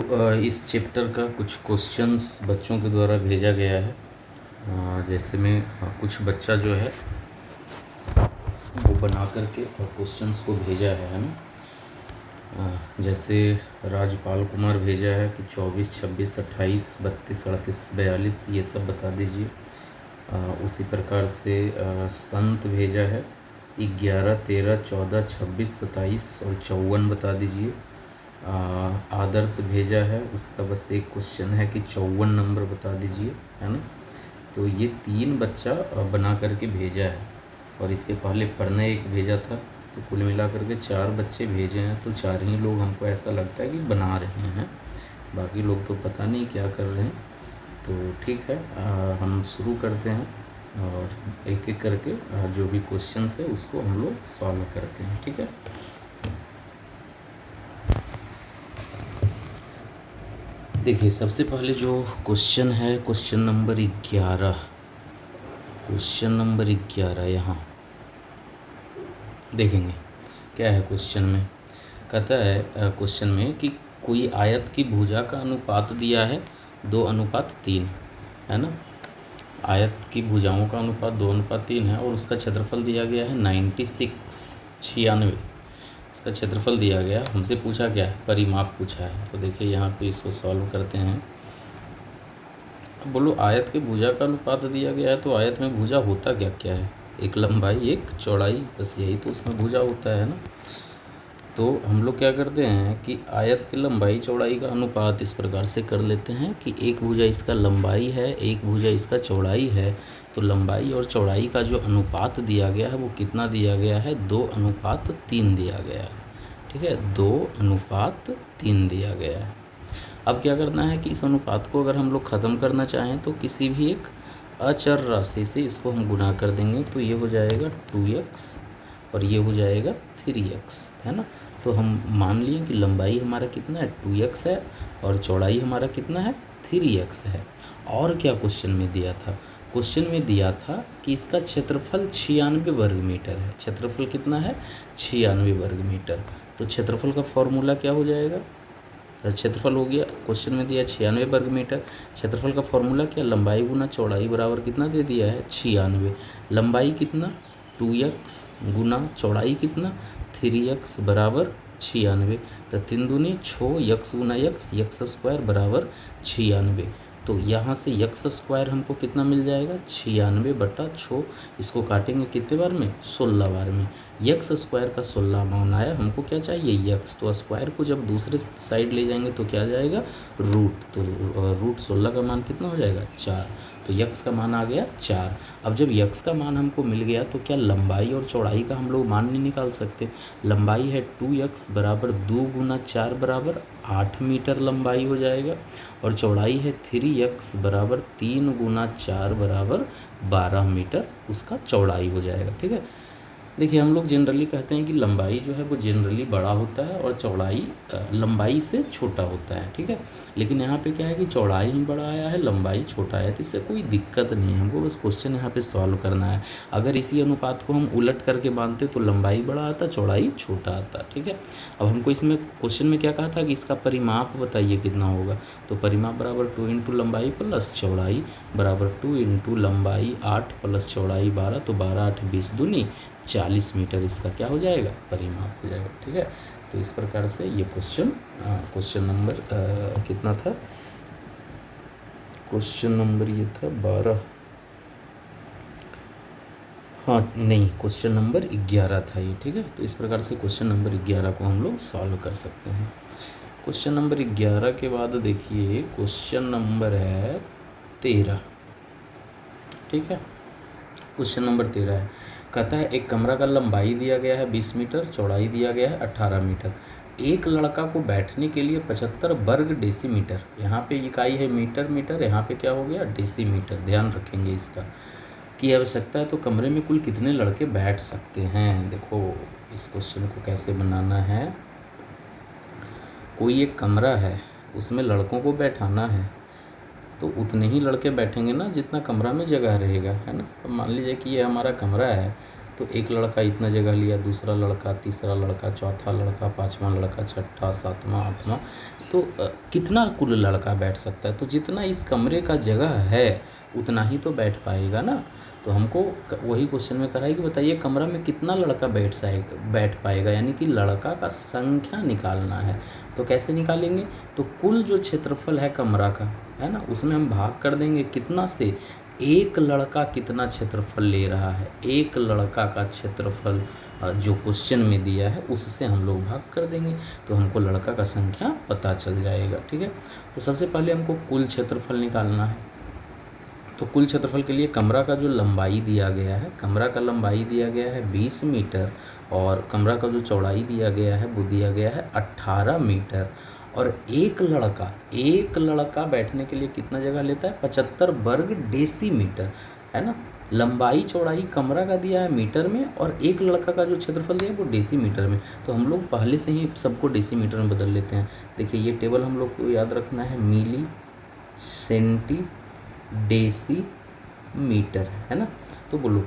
इस चैप्टर का कुछ क्वेश्चंस बच्चों के द्वारा भेजा गया है। जैसे में कुछ बच्चा जो है वो बना करके और क्वेश्चंस को भेजा है ना। जैसे राजपाल कुमार भेजा है कि 24, 26, 28, 32, 38, 42 ये सब बता दीजिए। उसी प्रकार से संत भेजा है 11, 13, 14, 26, 27 और 54 बता दीजिए। आदर्श भेजा है, उसका बस एक क्वेश्चन है कि 54 नंबर बता दीजिए, है ना। तो ये 3 बच्चा बना करके भेजा है और इसके पहले प्रणय एक भेजा था। तो कुल मिला करके 4 बच्चे भेजे हैं। तो 4 ही लोग हमको ऐसा लगता है कि बना रहे हैं, बाकी लोग तो पता नहीं क्या कर रहे हैं। तो ठीक है, हम शुरू करते हैं और एक एक करके जो भी क्वेश्चंस है उसको हम लोग सॉल्व करते हैं, ठीक है। देखिए, सबसे पहले जो क्वेश्चन है क्वेश्चन नंबर 11, क्वेश्चन नंबर 11 यहाँ देखेंगे क्या है क्वेश्चन में। कहता है क्वेश्चन में कि कोई आयत की भुजा का अनुपात दिया है 2:3, है ना। आयत की भुजाओं का अनुपात 2:3 है और उसका क्षेत्रफल दिया गया है 96 इसका क्षेत्रफल दिया गया। हमसे पूछा क्या है, परिमाप पूछा है। तो देखिए यहाँ पे इसको सॉल्व करते हैं। बोलो आयत के भुजा का अनुपात दिया गया है, तो आयत में भुजा होता क्या क्या है, एक लंबाई एक चौड़ाई, बस यही तो उसमें भुजा होता है ना। तो हम लोग क्या करते हैं कि आयत की लंबाई चौड़ाई का अनुपात इस प्रकार से कर लेते हैं कि एक भुजा इसका लंबाई है, एक भुजा इसका चौड़ाई है। तो लंबाई और चौड़ाई का जो अनुपात दिया गया है वो कितना दिया गया है, 2:3 दिया गया है, ठीक है। 2:3 दिया गया है। अब क्या करना है कि इस अनुपात को अगर हम लोग ख़त्म करना चाहें तो किसी भी एक अचर राशि से इसको हम गुणा कर देंगे। तो ये हो जाएगा 2x और ये हो जाएगा 3x, है ना। तो हम मान लिए कि लंबाई हमारा कितना है, 2x है और चौड़ाई हमारा कितना है, 3x है। और क्या क्वेश्चन में दिया था, क्वेश्चन में दिया था कि इसका क्षेत्रफल 96 वर्ग मीटर है। क्षेत्रफल कितना है, 96 वर्ग मीटर। तो क्षेत्रफल का फॉर्मूला क्या हो जाएगा, क्षेत्रफल हो गया, क्वेश्चन में दिया 96 वर्ग मीटर। क्षेत्रफल का फॉर्मूला क्या, लंबाई गुना चौड़ाई बराबर कितना दे दिया है, 96। लंबाई कितना, 2x गुना चौड़ाई कितना, 3x बराबर 96। तो 3 दूनी 6, यक्स गुना यक्स स्क्वायर बराबर 96। तो यहाँ से यक्स स्क्वायर हमको कितना मिल जाएगा, 96/6। इसको काटेंगे कितने बार में, 16 बार में। यक्स स्क्वायर का 16 मान आया, हमको क्या चाहिए, यक्स। तो स्क्वायर को जब दूसरे साइड ले जाएंगे तो क्या जाएगा, रूट। तो रूट 16 का मान कितना हो जाएगा, 4। तो यक्स का मान आ गया 4। अब जब यक्स का मान हमको मिल गया तो क्या लंबाई और चौड़ाई का हम लोग मान नहीं निकाल सकते। लंबाई है 2x बराबर 2 गुना 4 बराबर 8 मीटर लंबाई हो जाएगा और चौड़ाई है 3x बराबर 3 गुना 4 बराबर 12 मीटर उसका चौड़ाई हो जाएगा, ठीक है। देखिए, हम लोग जनरली कहते हैं कि लंबाई जो है वो जनरली बड़ा होता है और चौड़ाई लंबाई से छोटा होता है, ठीक है। लेकिन यहाँ पे क्या है कि चौड़ाई ही बड़ा आया है, लंबाई छोटा है, तो इससे कोई दिक्कत नहीं है। हमको बस क्वेश्चन यहाँ पे सॉल्व करना है। अगर इसी अनुपात को हम उलट करके बांधते तो लंबाई बड़ा आता, चौड़ाई छोटा आता, ठीक है। अब हमको इसमें क्वेश्चन में क्या कहा था कि इसका परिमाप बताइए कितना होगा। तो परिमाप बराबर 2 इंटू लंबाई प्लस चौड़ाई बराबर 2 इंटू लंबाई 8 प्लस चौड़ाई 12। तो 12 8 20 दूनी 40 मीटर इसका क्या हो जाएगा, परिमाप हो जाएगा, ठीक है। तो इस प्रकार से ये क्वेश्चन नंबर कितना था, क्वेश्चन नंबर ये था 12, हाँ नहीं, क्वेश्चन नंबर 11 था ये, ठीक है। तो इस प्रकार से क्वेश्चन नंबर 11 को हम लोग सॉल्व कर सकते हैं। क्वेश्चन नंबर 11 के बाद देखिए क्वेश्चन नंबर है 13, ठीक है। क्वेश्चन नंबर 13 है, कहता है एक कमरा का लंबाई दिया गया है 20 मीटर, चौड़ाई दिया गया है 18 मीटर। एक लड़का को बैठने के लिए 75 वर्ग डेसीमीटर, यहाँ पे इकाई है मीटर, मीटर यहाँ पे क्या हो गया, डेसीमीटर, ध्यान रखेंगे इसका, की आवश्यकता है। तो कमरे में कुल कितने लड़के बैठ सकते हैं। देखो इस क्वेश्चन को कैसे बनाना है, कोई एक कमरा है उसमें लड़कों को बैठाना है, तो उतने ही लड़के बैठेंगे ना जितना कमरा में जगह रहेगा, है ना। अब मान लीजिए कि ये हमारा कमरा है तो एक लड़का इतना जगह लिया, दूसरा लड़का, तीसरा लड़का, चौथा लड़का, पाँचवा लड़का, छठा, सातवां, आठवां, तो कितना कुल लड़का बैठ सकता है? तो जितना इस कमरे का जगह है उतना ही तो बैठ पाएगा ना। तो हमको वही क्वेश्चन में करा है कि बताइए कमरा में कितना लड़का बैठ पाएगा, यानी कि लड़का का संख्या निकालना है। तो कैसे निकालेंगे? तो कुल जो क्षेत्रफल है कमरा का, है ना, उसमें हम भाग कर देंगे कितना से, एक लड़का कितना क्षेत्रफल ले रहा है, एक लड़का का क्षेत्रफल जो क्वेश्चन में दिया है उससे हम लोग भाग कर देंगे, तो हमको लड़का का संख्या पता चल जाएगा। ठीक है, तो सबसे पहले हमको कुल क्षेत्रफल निकालना है। तो कुल क्षेत्रफल के लिए कमरा का जो लंबाई दिया गया है, कमरा का लंबाई दिया गया है 20 मीटर, और कमरा का जो चौड़ाई दिया गया है वो दिया गया है 18 मीटर। और एक लड़का बैठने के लिए कितना जगह लेता है? 75 वर्ग डेसीमीटर, है ना। लंबाई चौड़ाई कमरा का दिया है मीटर में, और एक लड़का का जो क्षेत्रफल दिया है वो डेसीमीटर में। तो हम लोग पहले से ही सबको डेसीमीटर में बदल लेते हैं। देखिए ये टेबल हम लोग को याद रखना है, मिली, सेंटी, डेसी, मीटर, है ना। तो बोलो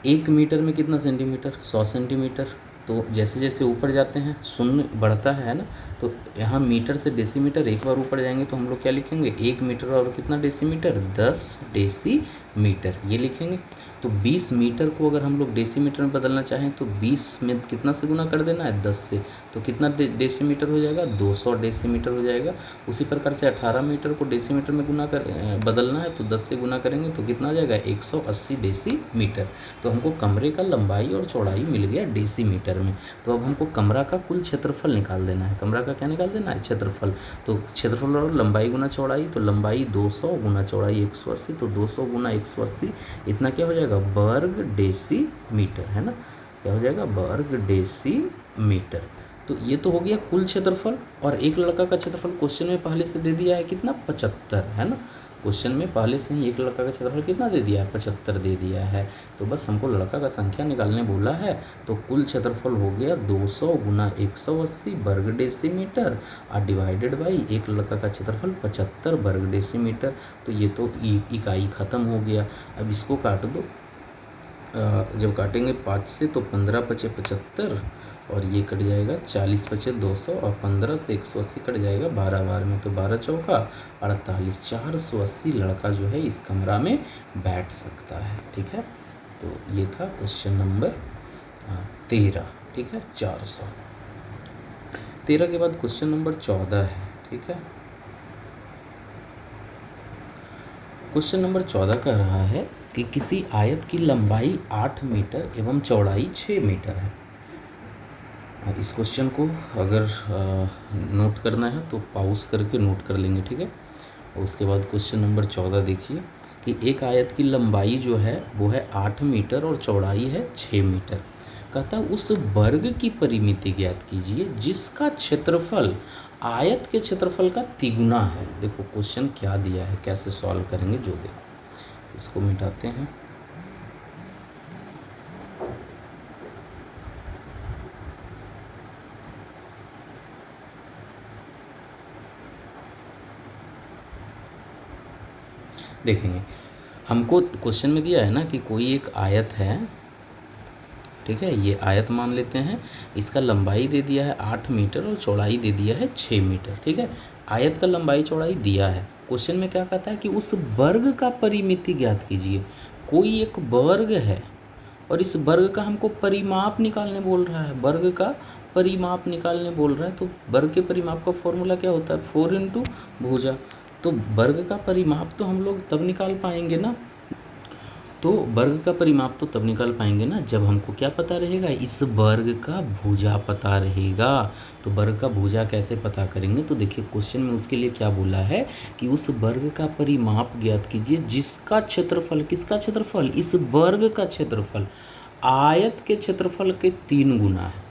1 मीटर में कितना सेंटीमीटर? 100 सेंटीमीटर। तो जैसे जैसे ऊपर जाते हैं शून्य बढ़ता है ना, तो यहाँ मीटर से डेसीमीटर एक बार ऊपर जाएंगे तो हम लोग क्या लिखेंगे? 1 मीटर और कितना डेसीमीटर? 10 डेसीमीटर, ये लिखेंगे। तो 20 मीटर को अगर हम लोग डेसीमीटर में बदलना चाहें तो 20 में कितना से गुना कर देना है? 10 से। तो कितना डेसीमीटर हो जाएगा? 200 डेसीमीटर हो जाएगा। उसी प्रकार से 18 मीटर को डेसीमीटर में बदलना है तो 10 से गुना करेंगे तो कितना आ जाएगा? 180 डेसीमीटर। तो हमको कमरे का लंबाई और चौड़ाई मिल गया डेसीमीटर में। तो अब हमको कमरा का कुल क्षेत्रफल निकाल देना है। कमरा का क्या निकाल देना है? क्षेत्रफल। तो क्षेत्रफल और लंबाई गुना चौड़ाई, तो लंबाई 200 गुना चौड़ाई 180, तो 200 गुना 180 इतना क्या हो जाएगा? वर्ग डेसीमीटर, है ना। क्या हो जाएगा? वर्ग डेसीमीटर। तो ये तो हो गया कुल क्षेत्रफल। और एक लड़का का क्षेत्रफल क्वेश्चन में पहले से दे दिया है कितना? 75, है ना। क्वेश्चन में पहले से ही एक लड़का का क्षेत्रफल कितना दे दिया है? 75 दे दिया है। तो बस हमको लड़का का संख्या निकालने बोला है। तो कुल क्षेत्रफल हो गया 200 गुना 180 वर्ग डेसीमीटर और डिवाइडेड बाई एक लड़का का क्षेत्रफल 75 वर्ग डेसीमीटर। तो ये तो इकाई ख़त्म हो गया। अब इसको काट दो। जब काटेंगे 5 से तो 15 पचे 75, और ये कट जाएगा 40 पचे 200, और 15 से 180 कट जाएगा 12 बार में, तो 12 चौका 48, 480 लड़का जो है इस कमरा में बैठ सकता है। ठीक है, तो ये था क्वेश्चन नंबर 13। ठीक है, 400। 13 के बाद क्वेश्चन नंबर 14 है। ठीक है, क्वेश्चन नंबर 14 कह रहा है कि किसी आयत की लंबाई 8 मीटर एवं चौड़ाई 6 मीटर है। इस क्वेश्चन को अगर नोट करना है तो पॉज करके नोट कर लेंगे। ठीक है, और उसके बाद क्वेश्चन नंबर 14 देखिए कि एक आयत की लंबाई जो है वो है 8 मीटर और चौड़ाई है 6 मीटर। कहता है उस वर्ग की परिमिति ज्ञात कीजिए जिसका क्षेत्रफल आयत के क्षेत्रफल का तिगुना है। देखो क्वेश्चन क्या दिया है, कैसे सॉल्व करेंगे जो देखो। इसको मिटाते हैं। देखेंगे हमको क्वेश्चन में दिया है ना कि कोई एक आयत है। ठीक है, ये आयत मान लेते हैं। इसका लंबाई दे दिया है 8 मीटर और चौड़ाई दे दिया है 6 मीटर। ठीक है, आयत का लंबाई चौड़ाई दिया है। क्वेश्चन में क्या कहता है कि उस वर्ग का परिमिति ज्ञात कीजिए। कोई एक वर्ग है और इस वर्ग का हमको परिमाप निकालने बोल रहा है। वर्ग का परिमाप निकालने बोल रहा है। तो वर्ग के परिमाप का फॉर्मूला क्या होता है? 4 इंटू भुजा। तो वर्ग का परिमाप तो हम लोग तब निकाल पाएंगे ना, तो वर्ग का परिमाप तो तब निकाल पाएंगे ना जब हमको क्या पता रहेगा? इस वर्ग का भुजा पता रहेगा। तो वर्ग का भुजा कैसे पता करेंगे? तो देखिए क्वेश्चन में उसके लिए क्या बोला है कि उस वर्ग का परिमाप ज्ञात कीजिए जिसका क्षेत्रफल, किसका क्षेत्रफल? इस वर्ग का क्षेत्रफल आयत के क्षेत्रफल के 3 गुना है।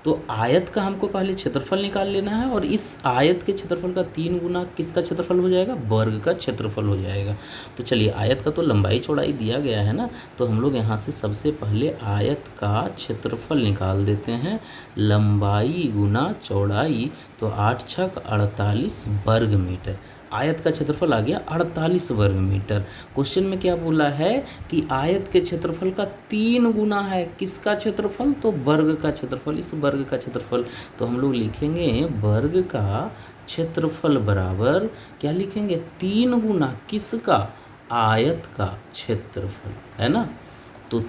तो आयत का हमको पहले क्षेत्रफल निकाल लेना है, और इस आयत के क्षेत्रफल का 3 गुना किसका क्षेत्रफल हो जाएगा? वर्ग का क्षेत्रफल हो जाएगा। तो चलिए आयत का तो लंबाई चौड़ाई दिया गया है ना, तो हम लोग यहाँ से सबसे पहले आयत का क्षेत्रफल निकाल देते हैं। लंबाई गुना चौड़ाई, तो 8 छक 48 वर्ग मीटर। आयत का क्षेत्रफल आ गया 48 वर्ग मीटर। क्वेश्चन में क्या बोला है कि आयत के क्षेत्रफल का 3 गुना है किसका क्षेत्रफल, तो वर्ग का क्षेत्रफल। इस वर्ग का क्षेत्रफल तो हम लोग लिखेंगे वर्ग का क्षेत्रफल बराबर क्या लिखेंगे, 3 गुना किसका, आयत का क्षेत्रफल, है ना। तो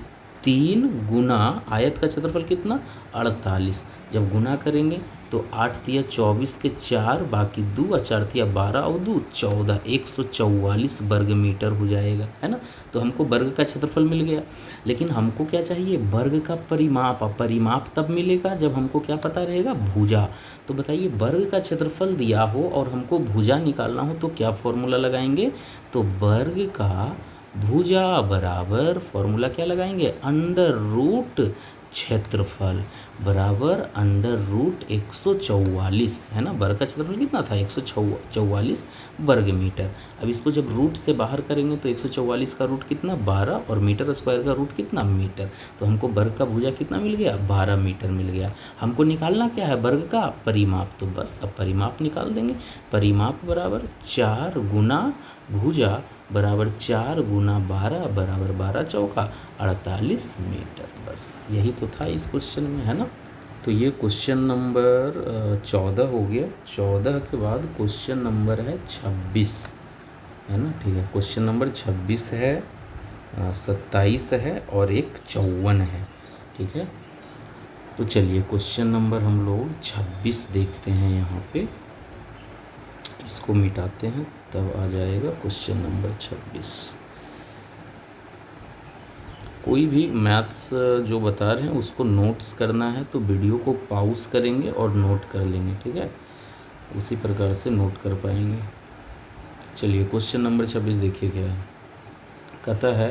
3 गुना आयत का क्षेत्रफल कितना, 48। जब गुना करेंगे तो 8 तिया 24 के 4, बाकी 2 और 4 तिया 12 और 2 14, 144 वर्ग मीटर हो जाएगा, है ना। तो हमको वर्ग का क्षेत्रफल मिल गया, लेकिन हमको क्या चाहिए, वर्ग का परिमाप। परिमाप तब मिलेगा जब हमको क्या पता रहेगा, भुजा। तो बताइए वर्ग का क्षेत्रफल दिया हो और हमको भुजा निकालना हो तो क्या फॉर्मूला लगाएंगे, तो वर्ग का भुजा बराबर फॉर्मूला क्या लगाएंगे, अंडर रूट क्षेत्रफल बराबर अंडर रूट 144, है ना। वर्ग का क्षेत्रफल कितना था, 144 वर्ग मीटर। अब इसको जब रूट से बाहर करेंगे तो 144 का रूट कितना, 12, और मीटर स्क्वायर का रूट कितना, मीटर। तो हमको वर्ग का भुजा कितना मिल गया, 12 मीटर मिल गया। हमको निकालना क्या है, वर्ग का परिमाप। तो बस अब परिमाप निकाल देंगे। परिमाप बराबर 4 गुना भुजा बराबर 4 गुना 12 बराबर 12 चौका 48 मीटर। बस यही तो था इस क्वेश्चन में, है ना। तो ये क्वेश्चन नंबर 14 हो गया। 14 के बाद क्वेश्चन नंबर है 26, है ना। ठीक है, क्वेश्चन नंबर 26 है, 27 है और एक 54 है। ठीक है, तो चलिए क्वेश्चन नंबर हम लोग 26 देखते हैं। यहाँ पे इसको मिटाते हैं तब आ जाएगा क्वेश्चन नंबर 26। कोई भी मैथ्स जो बता रहे हैं उसको नोट्स करना है तो वीडियो को पॉज करेंगे और नोट कर लेंगे, ठीक है। उसी प्रकार से नोट कर पाएंगे। चलिए क्वेश्चन नंबर 26 देखिए क्या है। कहता है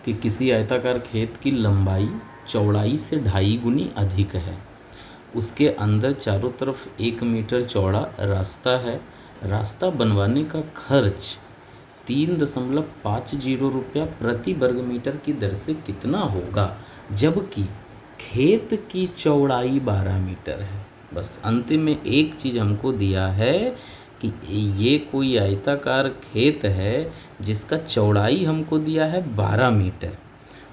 कि किसी आयताकार खेत की लंबाई चौड़ाई से 2.5 गुनी अधिक है। उसके अंदर चारों तरफ 1 मीटर चौड़ा रास्ता है। रास्ता बनवाने का खर्च 3.50 रुपया प्रति वर्ग मीटर की दर से कितना होगा, जबकि खेत की चौड़ाई 12 मीटर है। बस अंतिम में एक चीज़ हमको दिया है कि ये कोई आयताकार खेत है जिसका चौड़ाई हमको दिया है 12 मीटर।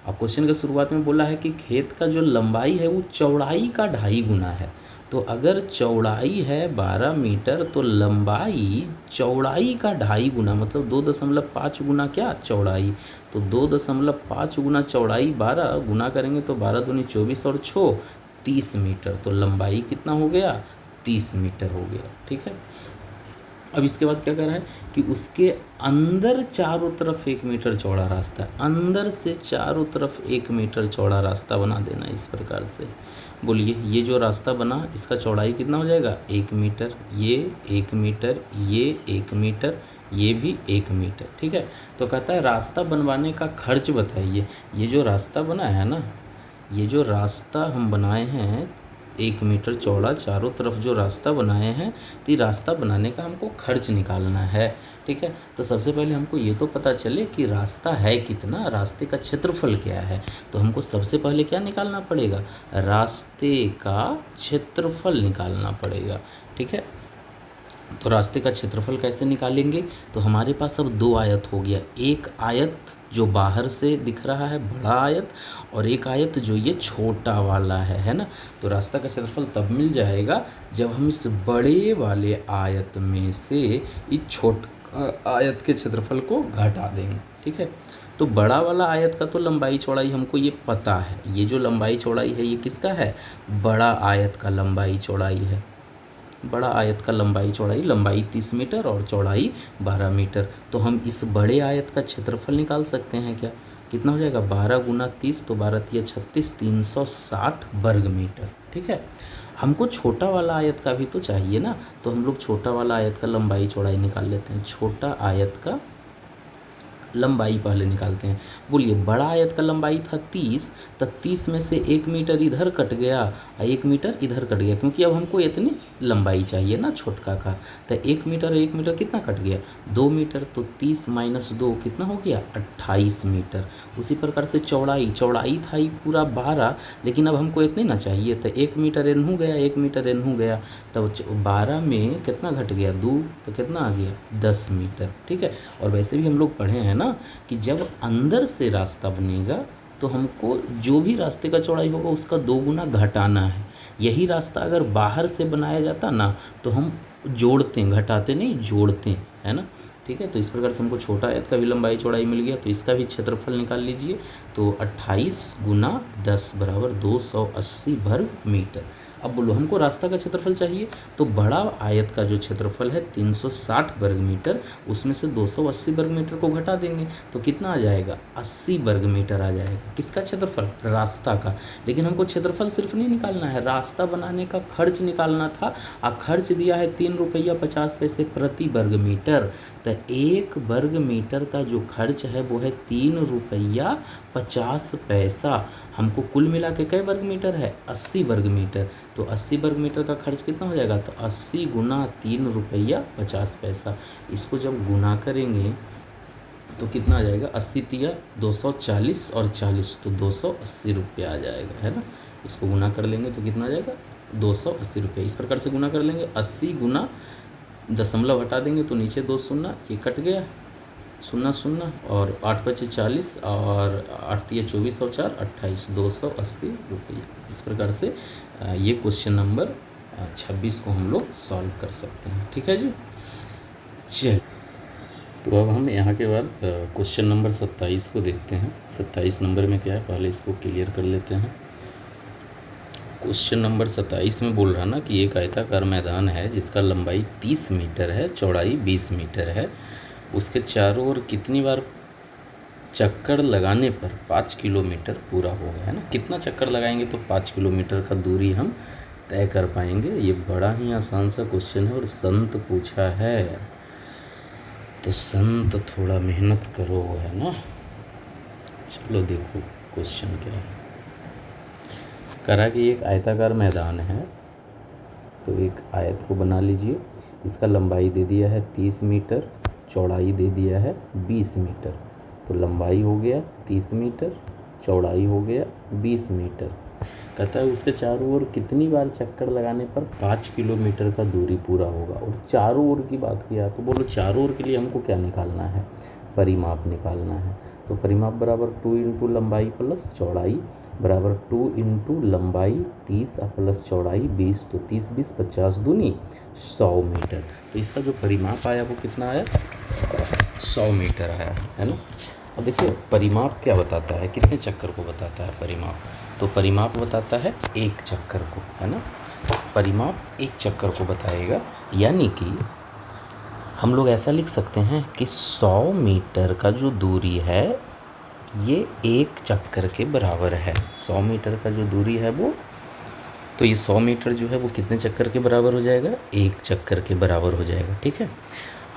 अब क्वेश्चन के शुरुआत में बोला है कि खेत का जो लंबाई है वो चौड़ाई का 2.5 गुना है। तो अगर चौड़ाई है 12 मीटर तो लंबाई चौड़ाई का 2.5 गुना, मतलब 2.5 गुना क्या, चौड़ाई। तो 2.5 गुना चौड़ाई 12 गुना करेंगे तो 12 दूनी 24 और 6 30 मीटर। तो लंबाई कितना हो गया, 30 मीटर हो गया, ठीक है। अब इसके बाद क्या कर रहा है कि उसके अंदर चारों तरफ 1 मीटर चौड़ा रास्ता है। अंदर से चारों तरफ 1 मीटर चौड़ा रास्ता बना देना इस प्रकार से। बोलिए ये जो रास्ता बना इसका चौड़ाई कितना हो जाएगा, 1 मीटर, ये 1 मीटर, ये 1 मीटर, ये भी 1 मीटर, ठीक है। तो कहता है रास्ता बनवाने का खर्च बताइए। ये जो रास्ता बना है ना, ये जो रास्ता हम बनाए हैं 1 मीटर चौड़ा, चारों तरफ जो रास्ता बनाए हैं, तो ये रास्ता बनाने का हमको खर्च निकालना है, ठीक है। तो सबसे पहले हमको ये तो पता चले कि रास्ता है कितना, रास्ते का क्षेत्रफल क्या है। तो हमको सबसे पहले क्या निकालना पड़ेगा, रास्ते का क्षेत्रफल निकालना पड़ेगा, ठीक है। तो रास्ते का क्षेत्रफल कैसे निकालेंगे, तो हमारे पास अब 2 आयत हो गया। एक आयत जो बाहर से दिख रहा है बड़ा आयत, और एक आयत जो ये छोटा वाला है ना। तो रास्ता का क्षेत्रफल तब मिल जाएगा जब हम इस बड़े वाले आयत में से इस छोटे आयत के क्षेत्रफल को घटा देंगे, ठीक है। तो बड़ा वाला आयत का तो लंबाई चौड़ाई हमको ये पता है। ये जो लंबाई चौड़ाई है ये किसका है, बड़ा आयत का लंबाई चौड़ाई है। बड़ा आयत का लंबाई चौड़ाई, लंबाई 30 मीटर और चौड़ाई 12 मीटर। तो हम इस बड़े आयत का क्षेत्रफल निकाल सकते हैं क्या, कितना हो जाएगा, 12 गुना 30 तो 12 तिया 36, 360 वर्ग मीटर, ठीक है। हमको छोटा वाला आयत का भी तो चाहिए ना, तो हम लोग छोटा वाला आयत का लंबाई चौड़ाई निकाल लेते हैं। छोटा आयत का लंबाई पहले निकालते हैं। बोलिए बड़ा आयत का लंबाई था 30, तो 30 में से 1 मीटर इधर कट गया और 1 मीटर इधर कट गया, क्योंकि अब हमको इतनी लंबाई चाहिए ना छोटका का। तो 1 मीटर कितना कट गया, 2 मीटर। तो 30 माइनस 2 कितना हो गया, 28 मीटर। उसी प्रकार से चौड़ाई था ही पूरा 12, लेकिन अब हमको इतने ना चाहिए। तो 1 मीटर एनहू गया, 1 मीटर एनहू गया। तब 12 में कितना घट गया, 2, तो कितना आ गया, 10 मीटर। ठीक है। और वैसे भी हम लोग पढ़े हैं ना कि जब अंदर से रास्ता बनेगा तो हमको जो भी रास्ते का चौड़ाई होगा उसका 2 गुना घटाना है। यही रास्ता अगर बाहर से बनाया जाता ना तो हम जोड़ते, घटाते नहीं, जोड़ते, है ना। ठीक है। तो इस प्रकार से हमको छोटा आयत का भी लंबाई चौड़ाई मिल गया। तो इसका भी क्षेत्रफल निकाल लीजिए। तो 28 गुना 10 बराबर 280 वर्ग मीटर। अब बोलो हमको रास्ता का क्षेत्रफल चाहिए, तो बड़ा आयत का जो क्षेत्रफल है 360 वर्ग मीटर, उसमें से 280 वर्ग मीटर को घटा देंगे तो कितना आ जाएगा, 80 वर्ग मीटर आ जाएगा। किसका क्षेत्रफल, रास्ता का। लेकिन हमको क्षेत्रफल सिर्फ नहीं निकालना है, रास्ता बनाने का खर्च निकालना था। खर्च दिया है 3 रुपया 50 पैसे प्रति वर्ग मीटर। तो 1 वर्ग मीटर का जो खर्च है वो है 3 रुपया 50 पैसा। हमको कुल मिला के कई वर्ग मीटर है, 80 वर्ग मीटर। तो 80 वर्ग मीटर का खर्च कितना हो जाएगा, तो 80 गुना 3 रुपया 50 पैसा। इसको जब गुना करेंगे तो कितना आ जाएगा, 80 तिया 240 और 40, तो 280 रुपया आ जाएगा, है ना। इसको गुना कर लेंगे तो कितना आ जाएगा, 280 रुपये। इस प्रकार से गुना कर लेंगे, 80 गुना दशमलव हटा देंगे तो नीचे 2 शून्य, ये कट गया, 0 0 और 8 5 40 और 8 तिया 24 और 4 28, 280 रुपये। इस प्रकार से ये क्वेश्चन नंबर 26 को हम लोग सॉल्व कर सकते हैं। ठीक है जी। चलिए, तो अब हम यहाँ के बाद क्वेश्चन नंबर 27 को देखते हैं। 27 नंबर में क्या है, पहले इसको क्लियर कर लेते हैं। क्वेश्चन नंबर 27 में बोल रहा ना कि एक आयताकार मैदान है जिसका लंबाई 30 मीटर है, चौड़ाई 20 मीटर है। उसके चारों ओर कितनी बार चक्कर लगाने पर 5 किलोमीटर पूरा होगा, है ना। कितना चक्कर लगाएंगे तो 5 किलोमीटर का दूरी हम तय कर पाएंगे। ये बड़ा ही आसान सा क्वेश्चन है और संत पूछा है, तो संत थोड़ा मेहनत करो, है ना। चलो देखो क्वेश्चन क्या है। करा कि एक आयताकार मैदान है, तो एक आयत को बना लीजिए। इसका लंबाई दे दिया है 30 मीटर, चौड़ाई दे दिया है 20 मीटर। तो लंबाई हो गया 30 मीटर, चौड़ाई हो गया 20 मीटर। कहता है उसके चारों ओर कितनी बार चक्कर लगाने पर 5 किलोमीटर का दूरी पूरा होगा। और चारों ओर की बात किया तो बोलो चारों ओर के लिए हमको क्या निकालना है, परिमाप निकालना है। तो परिमाप बराबर 2 इंटू लंबाई प्लस चौड़ाई बराबर 2 इंटू लंबाई 30 प्लस चौड़ाई 20, तो 30 20 50 दूनी 100 मीटर। तो इसका जो परिमाप आया वो कितना आया, 100 मीटर आया, है ना। अब देखिए परिमाप क्या बताता है, कितने चक्कर को बताता है परिमाप, तो परिमाप बताता है एक चक्कर को, है ना। परिमाप एक चक्कर को बताएगा, यानी कि हम लोग ऐसा लिख सकते हैं कि 100 मीटर का जो दूरी है ये एक चक्कर के बराबर है। 100 मीटर का जो दूरी है वो, तो ये 100 मीटर जो है वो कितने चक्कर के बराबर हो जाएगा, एक चक्कर के बराबर हो जाएगा। ठीक है।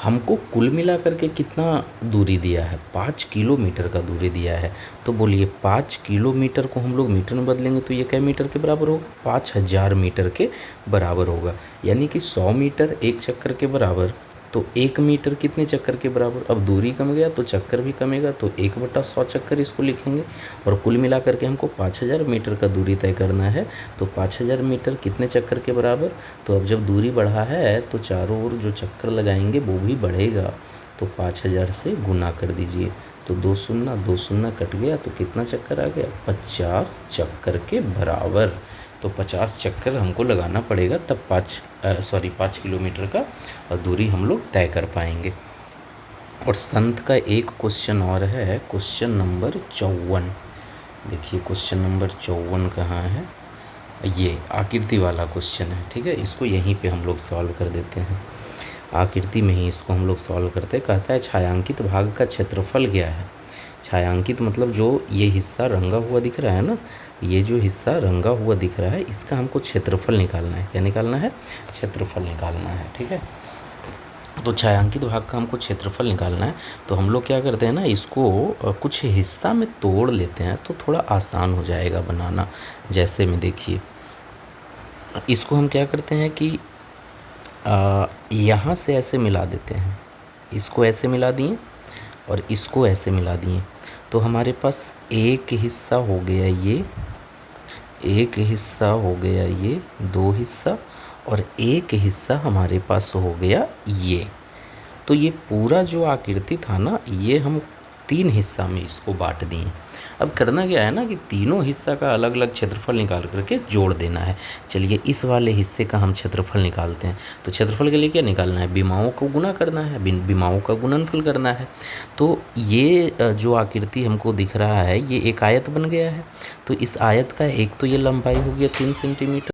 हमको कुल मिला करके कितना दूरी दिया है, 5 किलोमीटर का दूरी दिया है। तो बोलिए 5 किलोमीटर को हम लोग मीटर में बदलेंगे तो ये कै मीटर के बराबर होगा, 5000 मीटर के बराबर होगा। यानी कि 100 मीटर एक चक्कर के बराबर, तो 1 मीटर कितने चक्कर के बराबर। अब दूरी कम गया तो चक्कर भी कमेगा, तो 1/100 चक्कर इसको लिखेंगे। और कुल मिला करके हमको 5000 मीटर का दूरी तय करना है, तो 5000 मीटर कितने चक्कर के बराबर। तो अब जब दूरी बढ़ा है तो चारों ओर जो चक्कर लगाएंगे वो भी बढ़ेगा, तो 5000 से गुना कर दीजिए। तो 2 शून्य कट गया, तो कितना चक्कर आ गया, 50 चक्कर के बराबर। तो 50 चक्कर हमको लगाना पड़ेगा, तब 5 किलोमीटर का दूरी हम लोग तय कर पाएंगे। और संत का एक क्वेश्चन और है, क्वेश्चन नंबर 54। देखिए क्वेश्चन नंबर 54 कहाँ है, ये आकृति वाला क्वेश्चन है। ठीक है, इसको यहीं पे हम लोग सॉल्व कर देते हैं, आकृति में ही इसको हम लोग सॉल्व करते हैं। कहता है छायांकित भाग का क्षेत्रफल क्या है। छायांकित मतलब जो ये हिस्सा रंगा हुआ दिख रहा है ना, ये जो हिस्सा रंगा हुआ दिख रहा है इसका हमको क्षेत्रफल निकालना है। क्या निकालना है, क्षेत्रफल निकालना है। ठीक है, तो छायांकित भाग का हमको क्षेत्रफल निकालना है। तो हम लोग क्या करते हैं ना, इसको कुछ हिस्सा में तोड़ लेते हैं तो थोड़ा आसान हो जाएगा बनाना। जैसे में देखिए, इसको हम क्या करते हैं कि यहाँ से ऐसे मिला देते हैं, इसको ऐसे मिला दिए और इसको ऐसे मिला दिए, तो हमारे पास एक हिस्सा हो गया ये, एक हिस्सा हो गया ये, दो हिस्सा, और एक हिस्सा हमारे पास हो गया ये। तो ये पूरा जो आकृति था ना, ये हम तीन हिस्सा में इसको बांट दिए। अब करना क्या है ना कि तीनों हिस्सा का अलग अलग क्षेत्रफल निकाल करके जोड़ देना है। चलिए इस वाले हिस्से का हम क्षेत्रफल निकालते हैं। तो क्षेत्रफल के लिए क्या निकालना है, विमाओं को गुना करना है, विमाओं का गुणनफल करना है। तो ये जो आकृति हमको दिख रहा है, ये एक आयत बन गया है। तो इस आयत का एक तो ये लंबाई हो गया 3 सेंटीमीटर,